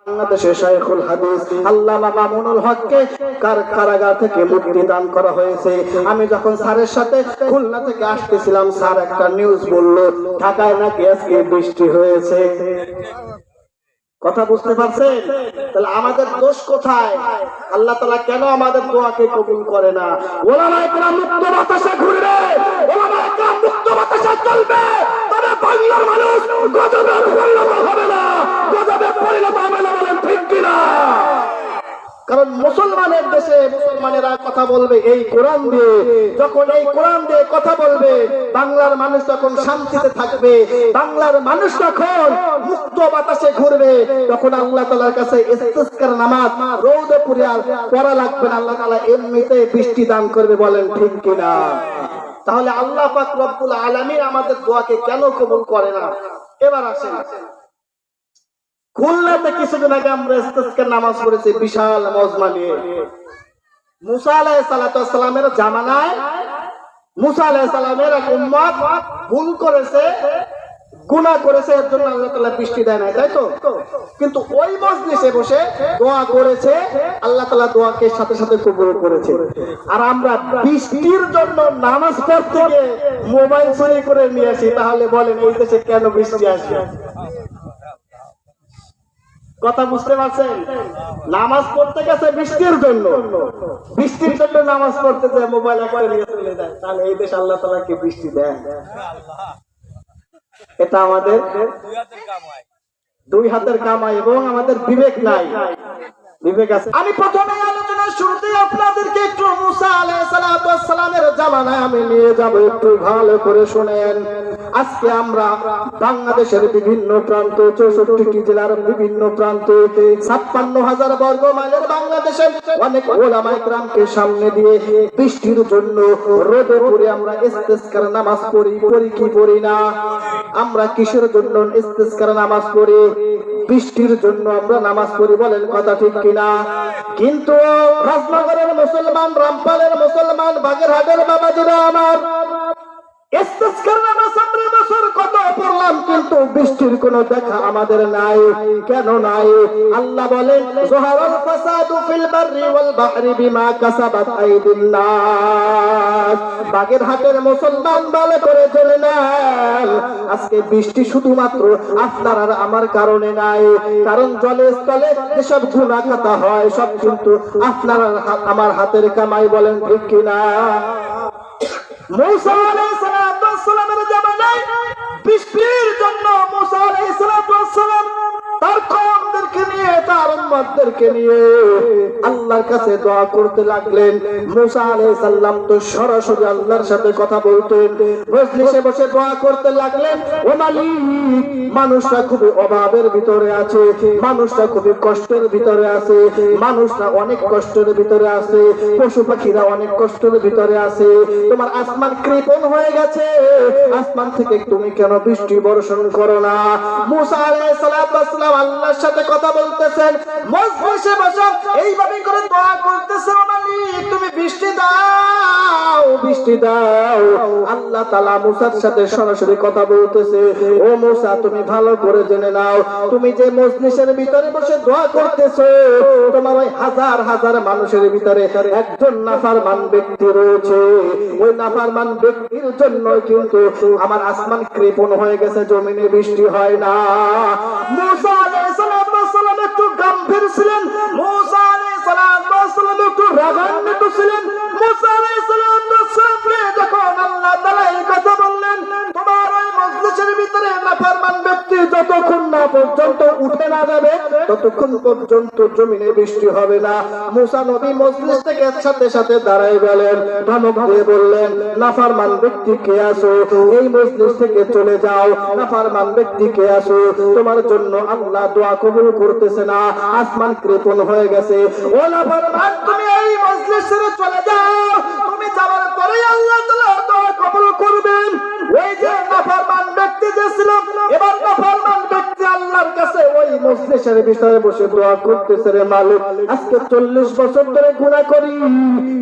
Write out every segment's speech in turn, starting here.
বাংলাদেশের শাইখুল হাদিস আল্লামা মামুনুল হককে কারাগার থেকে মুক্তি দান করা হয়েছে। আমি যখন স্যারের সাথে খুলনা থেকে আসতেছিলাম, স্যার একটা নিউজ বলল ঢাকায় নাকি আজকে বৃষ্টি হয়েছে। কথা বুঝতে পারছেন? তাহলে আমাদের দোষ কোথায়? আল্লাহ তাআলা কেন আমাদের দোয়াকে কবুল করে না? ওলামায়ে কেরাম মুক্ত বাতাসে ঘুরবে, ওলামায়ে কেরাম মুক্ত বাতাসে চলবে, তবে বাংলার মানুষ গজবে পরিণত হবে না, গজবে পরিণত হবে না। বলেন ঠিক কিনা? কারণ মুসলমানের দেশে মুসলমানেরা কথা বলবে এই কোরআন দিয়ে। যখন এই কোরআন দিয়ে কথা বলবে, বাংলার মানুষ তখন শান্তিতে থাকবে, বাংলার মানুষ তখন মুক্ত বাতাসে ঘুরবে। তখন আল্লাহ তাআলার কাছে ইস্তিসকার নামাজ রোদে পুড়ে আর পড়া লাগবে না, আল্লাহ তাআলা এমনিতে বৃষ্টি দান করবে। বলেন ঠিক কিনা? তাহলে আল্লাহ পাক রব্বুল আলামিন আমাদের দোয়াকে কেন কবুল করে না? এবার আসেন, খুলনাতে কিছুদিন আগে আমরা ইস্তিসকার নামাজ পড়েছি বিশাল মজমা নিয়ে। মুসা আলাইহিস সালামের জামানায় মুসা আলাইহিস সালামের এক উম্মত ভুল করেছে, গুনাহ করেছে, এর জন্য আল্লাহ তাআলা বৃষ্টি দেয় না, তাই তো? কিন্তু ওই মজলিসে বসে দোয়া করেছে, আল্লাহ তাআলা দোয়াকে সাথে সাথে কবুল করেছে। আর আমরা বৃষ্টির জন্য নামাজ পড়তে গিয়ে মোবাইল চুরি করে নিয়ে আসি। তাহলে বলেন এই দেশে কেন বৃষ্টি আসে? কথা বুঝতে পারছেন? নামাজ পড়তে গেছে বৃষ্টির জন্য, বৃষ্টির জন্য নামাজ পড়তে যায় মোবাইল একটা নিয়ে চলে যায়। তাহলে এই দেশ আল্লাহ তাআলা কি বৃষ্টি দেন? এটা আমাদের দুই হাতের কামাই এবং আমাদের বিবেক নাই। বিবেক আছে। আমি প্রথমে আলোচনার শুরুতে আপনাদেরকে একটু মুসা আলাইহিস সালামের জামানায় আমি নিয়ে যাব, একটু ভালো করে শুনেন। আজকে আমরা বাংলাদেশের বিভিন্ন প্রান্ত, 64টি জেলার বিভিন্ন প্রান্তে 56,000 বর্গ মাইলের বাংলাদেশে অনেক ওলামায়ে কেরামকে সামনে দিয়ে বৃষ্টির জন্য রোদে পুড়ে আমরা ইস্তিসকার নামাজ পড়ি। পড়ি কি পড়ি না? আমরা কিসের জন্য ইস্তিসকার নামাজ পড়ি? বৃষ্টির জন্য আমরা নামাজ পড়ি। বলেন কথা ঠিক কিনা? কিন্তু রাজনগরের মুসলমান, রামপালের মুসলমান, বাগেরহাটের বাবাজিরা আমার, ইস্তিসকার নামাজ আমরা বছর কত পড়লাম, কিন্তু বৃষ্টির কোনো দেখা আমাদের নাই। কেন নাই? আল্লাহ বলেন যুহারাল ফাসাদু ফিল বাররি ওয়াল বাহরি বিমা কাসাবাত আইদিন নাস। বাগেরহাটের মুসলমান ভালো করে জেনে নেন, আজকে বৃষ্টি শুধুমাত্র আপনার আর আমার কারণে নাই। কারণ জলে স্থলে যেসব গুনাহ খাতা হয় সব কিন্তু আপনার আমার হাতের কামাই। বলেন ঠিক কিনা? মুসা আলাইহিস সালামের জামানায় বৃষ্টির জন্য মুসা আলাইহিস সালাম তার কওমদেরকে নিয়ে, তার উম্মতদেরকে নিয়ে আল্লাহর কাছে দোয়া করতে লাগলেন। মুসা আলাইহিস সালাম তো সরাসরি আল্লাহর সাথে কথা বলতেন, মজলিসে বসে দোয়া করতে লাগলেন। ও মালিক, মানুষরা খুবই অভাবের ভিতরে আছে, মানুষরা খুবই কষ্টের ভিতরে আছে, মানুষরা অনেক কষ্টের ভিতরে আছে, পশু পাখিরা অনেক কষ্টের ভিতরে আছে। তোমার আসমান কৃপণ হয়ে গেছে, আসমান থেকে তুমি কেন বৃষ্টি বর্ষণ করো না? মুসা আলাইহিস সালাম আল্লাহর সাথে কথা বলতেছেন, মজলিসে বসে এইভাবে করে দোয়া করতেছেন, মালিক তুমি বৃষ্টি দাও, বৃষ্টি দাও। আল্লাহ তাআলা মুসার সাথে সরাসরি কথা বলতেছে, ও মুসা তুমি ভালো করে জেনে নাও, তুমি যে মজলিসের ভিতরে বসে দোয়া করতেছো, তোমার ওই হাজার হাজার মানুষের ভিতরে একজন নাফরমান ব্যক্তি রয়েছে। ওই নাফরমান ব্যক্তির জন্য কিন্তু আমার আসমান কৃপণ হয়ে গেছে, জমিনে বৃষ্টি হয় না। মুসা আলাইহিস সালাম একটু গম্ভীর ছিলেন, মুসা আলাইহিস সালাম একটু রাগান্বিত ছিলেন। মুসা আলাইহিস সালামকে যখন আল্লাহ তাআলা এই কথা বললেন, তোমার ওই মজলিসের ভিতরে নাফরমান ব্যক্তি যতক্ষণ না পর্যন্ত উঠে না যাবে ততক্ষণ পর্যন্ত জমিনে বৃষ্টি হবে না। মুসা নবী মজলিস থেকে সাথে সাথে দাঁড়ায় গেলেন, ধমক দিয়ে বললেন, নাফরমান ব্যক্তি কে আছো, এই মজলিস থেকে চলে যাও। নাফরমান ব্যক্তি কে আছো, তোমার জন্য আল্লাহ দোয়া কবুল করতেছে না, আসমান কৃপণ হয়ে গেছে। ও নাফরমান, তুমি এই মজলিস ছেড়ে চলে যাও, তুমি যাওয়ার পরে আল্লাহ তাআলা দোয়া কবুল করবেন। ওই যে নাফরমান ব্যক্তি যে ছিল, এবার নাফরমান ব্যক্তি আল্লাহর কাছে ওই মজলিসের ভিতরে বসে দোয়া করতেছে, রে মালিক আজকে 40 বছর ধরে গুনাহ করি,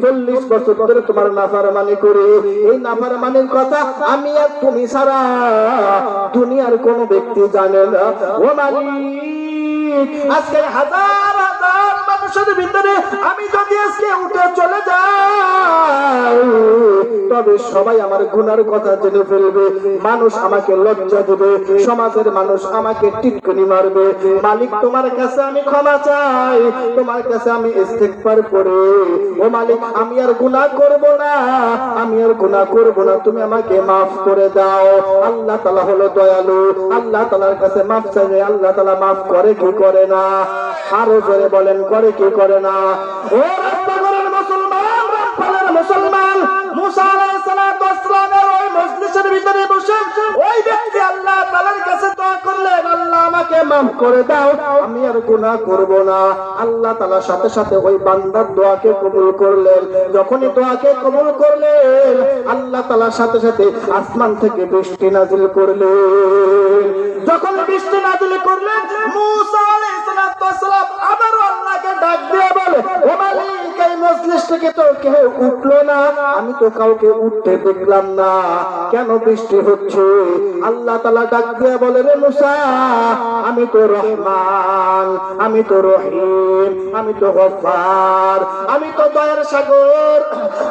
40 বছর ধরে তোমার নাফরমানি করি, এই নাফরমানির কথা আমি আর তুমি ছাড়া দুনিয়ার কোন ব্যক্তি জানে না। ও মালিক আজকে হাজার হাজার মানুষের ভিতরে আমি যদি আজকে উঠে চলে যাই, তবে সবাই আমার গুনার কথা জেনে ফেলবে, মানুষ আমাকে লজ্জা দেবে, সমাজের মানুষ আমাকে টিটকারি মারবে। মালিক, তোমার কাছে আমি ক্ষমা চাই, তোমার কাছে আমি ইস্তেগফার করে, ও মালিক আমি আর গুনাহ করব না, আমি আর গুনাহ করব না, তুমি আমাকে মাফ করে দাও। আল্লাহ তাআলা হলো দয়ালু, আল্লাহ তাআলার কাছে মাফ চাইলে আল্লাহ তাআলা মাফ করে কি করে না? আরো জোরে বলেন, করে কি করে না? ও রাস্তাঘাটের মুসলমান, রামপালের মুসলমান, মুসা আলাইহিস সালাতু ওয়াস সালামের ওই মজলিসের ভিতরে বসে ওই ব্যক্তি আল্লাহ তাআলার কাছে দোয়া করলেন, আল্লাহ আমাকে মাফ করে দাও, আমি আর গুনাহ করব না। আল্লাহ তাআলা সাথে সাথে ওই বান্দার দোয়াকে কবুল করলেন। যখনই দোয়াকে কবুল করলেন, আল্লাহ তাআলা সাথে সাথে আসমান থেকে বৃষ্টি নাজিল করলেন। যখন বৃষ্টি নাজিল করলেন, মুসা আলাইহিস সালাতু ওয়াস সালাম আবারও আল্লাহকে ডাক দিয়ে বলে, ও মালিক এই মজলিস থেকে তো কেউ উঠলো না, আমি তো কাউকে উঠতে দেখলাম না, কেন বৃষ্টি হচ্ছে? আল্লাহ তাআলা ডাক দিয়ে বলে, রে মুসা, আমি তো রহমান, আমি তো রহিম, আমি তো গফফার, আমি তো দয়ার সাগর।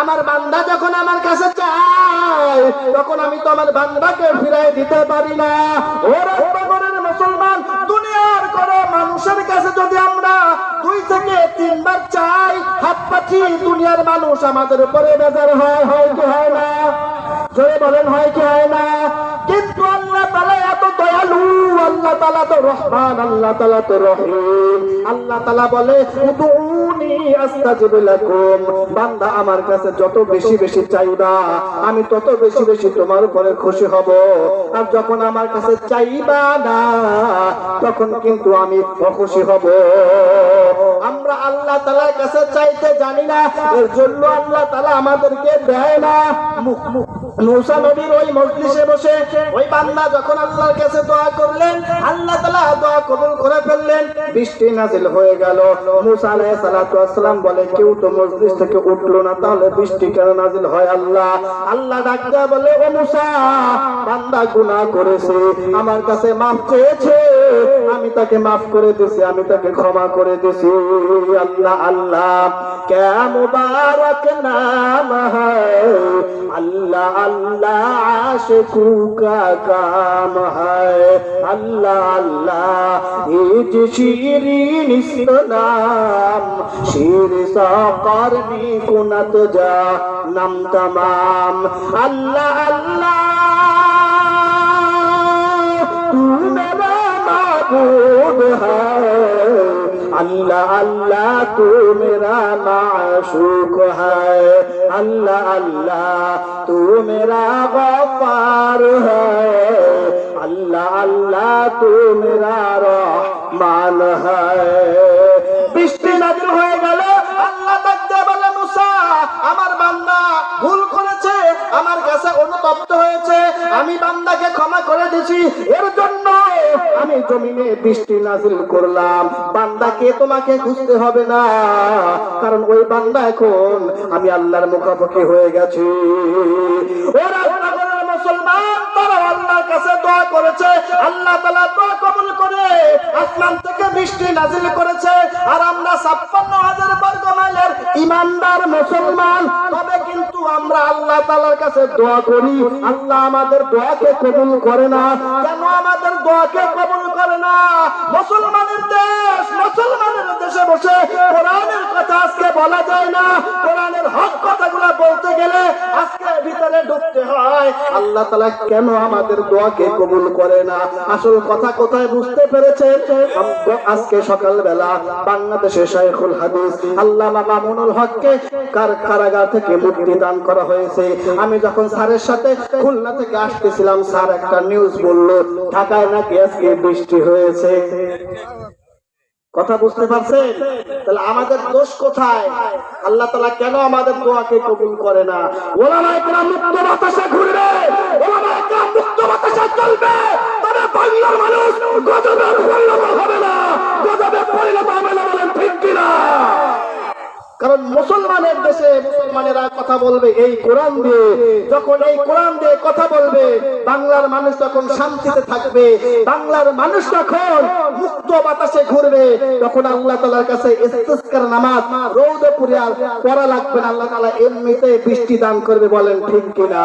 আমার বান্দা যখন আমার কাছে চায়, তখন আমি তো আমার বান্দাকে ফিরাই দিতে পারি না। ও রাস্তাঘাটের মুসলমান, দুনিয়ার কোন মানুষের কাছে যদি আমরা 2 থেকে 3 বার চাই, হাত পাখি দুনিয়ার মানুষ আমাদের উপরে বেজার হয়, হয় কি হয় না? জোরে বলেন, হয় কি হয় না? কিন্তু আল্লাহ তাআলা এত দয়ালু, আল্লাহ তাআলা তো রহমান, আল্লাহ তাআলা তো রহিম। আল্লাহ তাআলা বলে, উদউনি আস্তাজিব লাকুম, বান্দা আমার কাছে যত বেশি বেশি চাইবা, আমি তত বেশি বেশি তোমার উপরে খুশি হব। আর যখন আমার কাছে চাইবা না, তখন কিন্তু আমি অখুশি হব। আমরা আল্লাহ তাআলার কাছে চাইতে জানি না, এর জন্য আল্লাহ তাআলা আমাদেরকে দেয় না। মুসা নবীর ওই মজলিসে বসে ওই বান্দা যখন আল্লাহর কাছে দোয়া করলেন, আল্লাহ তাআলা দোয়া কবুল করে ফেললেন, বৃষ্টি নাজিল হয়ে গেল। মুসা আলাইহিস সালাতু ওয়াস সালাম বলে, কেউ তো মজলিস থেকে উঠলো না, তাহলে বৃষ্টি কেন নাজিল হয়? আল্লাহ আল্লাহ ডাক দিয়ে বলে, ও মুসা, বান্দা গুনাহ করেছে, আমার কাছে মাফ চেয়েছে, আমি তাকে মাফ করে দিয়েছি, আমি তাকে ক্ষমা করে দিয়েছি। আল্লাহ আল্লাহ क्या मुबारक नाम है, अल्लाह अल्लाह आशिकों का काम है, अल्लाह अल्लाह इज शीरीन इस्लाम शीर साकरनी कुनत जा नम तमाम, अल्लाह अल्लाह तू मेरा माबूद है, अल्लाह अल्लाह तू मेरा माशूक है, अल्लाह अल्लाह तू मेरा गफ्फार है, अल्लाह अल्लाह तू मेरा रहमान है। বৃষ্টি নাজিল হয়ে গেল। আল্লাহ ডাকতে বলে, মুসা, আমার বান্দা ভুল করেছে, আমার কাছে অনুতপ্ত হয়েছে, আমি বান্দাকে ক্ষমা করে দিয়েছি, এর জন্য আমি জমিনে বৃষ্টি নাজিল করলাম। বান্দাকে তোমাকে খুঁজতে হবে না, কারণ ওই বান্দা এখন আমি আল্লাহর মুখাপেক্ষি হয়ে গেছি। ওরা মুসলমান, তারা আল্লাহর কাছে দোয়া করেছে, আল্লাহ তাআলা দোয়া কবুল করে আসমান থেকে বৃষ্টি নাজিল করেছে। আর আমরা 56,000 বর্গ মাইলের ইমানদার মুসলমান, তবে কিন্তু আমরা আল্লাহ তাআলার কাছে দোয়া করি, আল্লাহ আমাদের দোয়াকে কবুল করে না। কেন আমাদের দোয়াকে কবুল করে না? মুসলমানের দেশ, মুসলমানের দেশে বসে কোরআনের কথা আজকে বলা যায় না, কোরআনের হক কথাগুলো বলতে গেলে আজকে ভিতরে ঢুকতে হয়। আল্লাহ তাআলা কেন আমাদের দোয়াকে কবুল করে না? আসল কথা কোথায় বুঝতে পেরেছেন? আজকে সকালবেলা বাংলাদেশের শাইখুল হাদিস আল্লামা মামুনুল হককে কারাগার থেকে মুক্তি দান করা হয়েছে। আমি যখন স্যারের সাথে খুলনা থেকে আসতেছিলাম, স্যার একটা নিউজ বলল, ঢাকায় নাকি আজকে বৃষ্টি হয়েছে। কথা বুঝতে পারছেন? তাহলে আমাদের দোষ কোথায়? আল্লাহ তাআলা কেন আমাদের দোয়াকে কবুল করে না? ওলামায়ে কেরাম মুক্ত বাতাসে ঘুরবে, ওলামায়ে কেরাম মুক্ত বাতাসে চলবে, তবে বাংলার মানুষ গজবে পরিণত হবে না, গজবে পরিণত হবে না। বলেন ঠিক কিনা? কারণ মুসলমানের দেশে মুসলমানেরা কথা বলবে এই কোরআন দিয়ে। যখন এই কোরআন দিয়ে কথা বলবে, বাংলার মানুষ তখন শান্তিতে থাকবে, বাংলার মানুষ তখন মুক্ত বাতাসে ঘুরবে। তখন আল্লাহ তাআলার কাছে ইস্তিসকার নামাজ রোদে পুরে আর পড়া লাগবে না, আল্লাহ তাআলা এমনিতে বৃষ্টি দান করবে। বলেন ঠিক কিনা?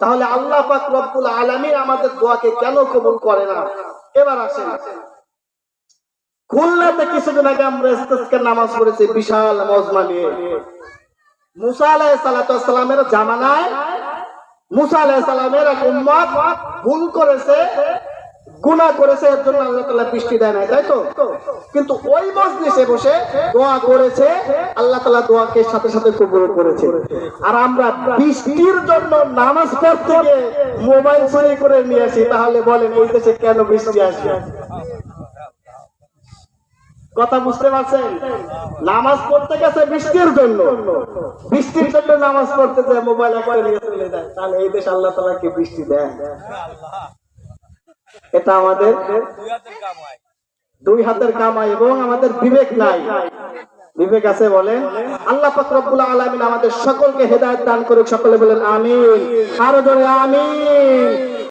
তাহলে আল্লাহ পাক রব্বুল আলামিন আমাদের দোয়াকে কেন কবুল করে না? এবার আসেন, খুলনাতে কিছুদিন আগে আমরা ইস্তিসকার নামাজ পড়েছি বিশাল মজমা নিয়ে। মুসা আলাইহিস সালাতু ওয়াস সালামের জামানায় মুসা আলাইহিস সালামের এক উম্মত ভুল করেছে, গুনাহ করেছে, এর জন্য আল্লাহ তাআলা বৃষ্টি দেয় না, তাই তো? কিন্তু ওই মজলিসে বসে দোয়া করেছে, আল্লাহ তাআলা দোয়াকে সাথে সাথে কবুল করেছে। আর আমরা বৃষ্টির জন্য নামাজ পড়তে গিয়ে মোবাইল চুরি করে নিয়ে আসি। তাহলে বলেন এই দেশে কেন বৃষ্টি আসবে? কথা বুঝতে পারছেন? নামাজ পড়তে গেছে বৃষ্টির জন্য, বৃষ্টির জন্য নামাজ পড়তে যায় মোবাইল একবার নিয়ে চলে যায়। তাহলে এই দেশ আল্লাহ তাআলা কি বৃষ্টি দেয়? এটা আমাদের দুই হাতের কামাই এবং আমাদের বিবেক নাই। বিবেক আছে বলেন? আল্লাহ পাক রব্বুল আলামিন আমাদের সকলকে হেদায়েত দান করুক। সকলে বলেন আমিন, আরো জোরে আমিন।